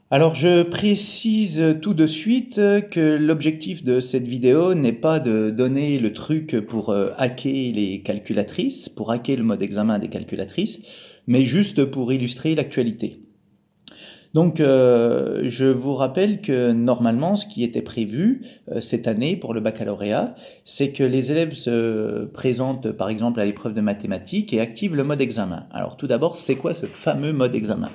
Alors, je précise tout de suite que l'objectif de cette vidéo n'est pas de donner le truc pour hacker les calculatrices, pour hacker le mode examen des calculatrices, mais juste pour illustrer l'actualité. Donc, je vous rappelle que normalement, ce qui était prévu cette année pour le baccalauréat, c'est que les élèves se présentent par exemple à l'épreuve de mathématiques et activent le mode examen. Alors, tout d'abord, c'est quoi ce fameux mode examen?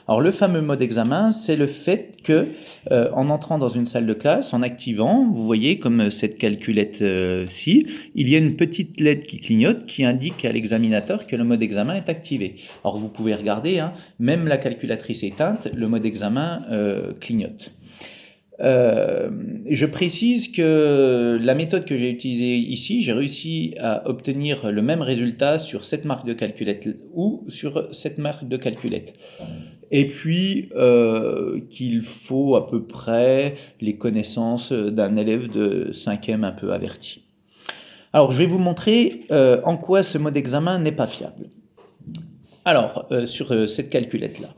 Alors le fameux mode examen, c'est le fait que, en entrant dans une salle de classe, en activant, vous voyez comme cette calculette-ci, il y a une petite LED qui clignote qui indique à l'examinateur que le mode examen est activé. Alors vous pouvez regarder, hein, même la calculatrice éteinte, le mode examen clignote. Je précise que la méthode que j'ai utilisée ici, j'ai réussi à obtenir le même résultat sur cette marque de calculette ou sur cette marque de calculette. Et puis qu'il faut à peu près les connaissances d'un élève de 5e un peu averti. Alors je vais vous montrer en quoi ce mode examen n'est pas fiable. Alors sur cette calculette-là.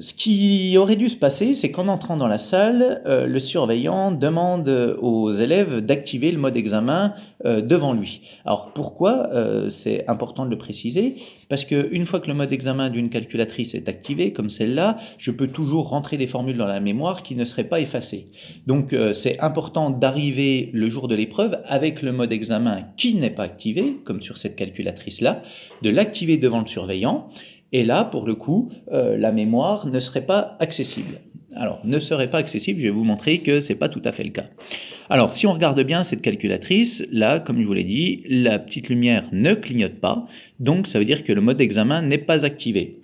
Ce qui aurait dû se passer, c'est qu'en entrant dans la salle, le surveillant demande aux élèves d'activer le mode examen devant lui. Alors pourquoi c'est important de le préciser? Parce qu'une fois que le mode examen d'une calculatrice est activé, comme celle-là, je peux toujours rentrer des formules dans la mémoire qui ne seraient pas effacées. Donc c'est important d'arriver le jour de l'épreuve avec le mode examen qui n'est pas activé, comme sur cette calculatrice-là, de l'activer devant le surveillant. Et là, pour le coup, la mémoire ne serait pas accessible. Alors, ne serait pas accessible, je vais vous montrer que ce n'est pas tout à fait le cas. Alors, si on regarde bien cette calculatrice, là, comme je vous l'ai dit, la petite lumière ne clignote pas, donc ça veut dire que le mode examen n'est pas activé.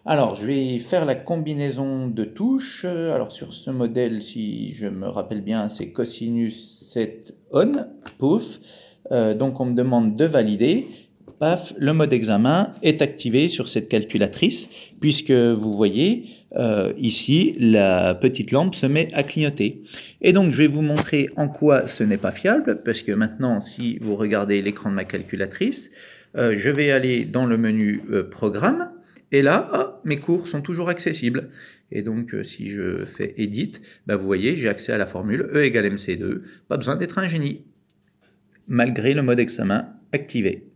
Alors, je vais faire la combinaison de touches. Alors, sur ce modèle, si je me rappelle bien, c'est cosinus 7 on, pouf. Donc, on me demande de valider. Paf, le mode examen est activé sur cette calculatrice, puisque vous voyez, ici, la petite lampe se met à clignoter. Et donc, je vais vous montrer en quoi ce n'est pas fiable, parce que maintenant, si vous regardez l'écran de ma calculatrice, je vais aller dans le menu Programme, et là, oh, mes cours sont toujours accessibles. Et donc, si je fais Edit, bah, vous voyez, j'ai accès à la formule E égale MC2, pas besoin d'être un génie, malgré le mode examen activé.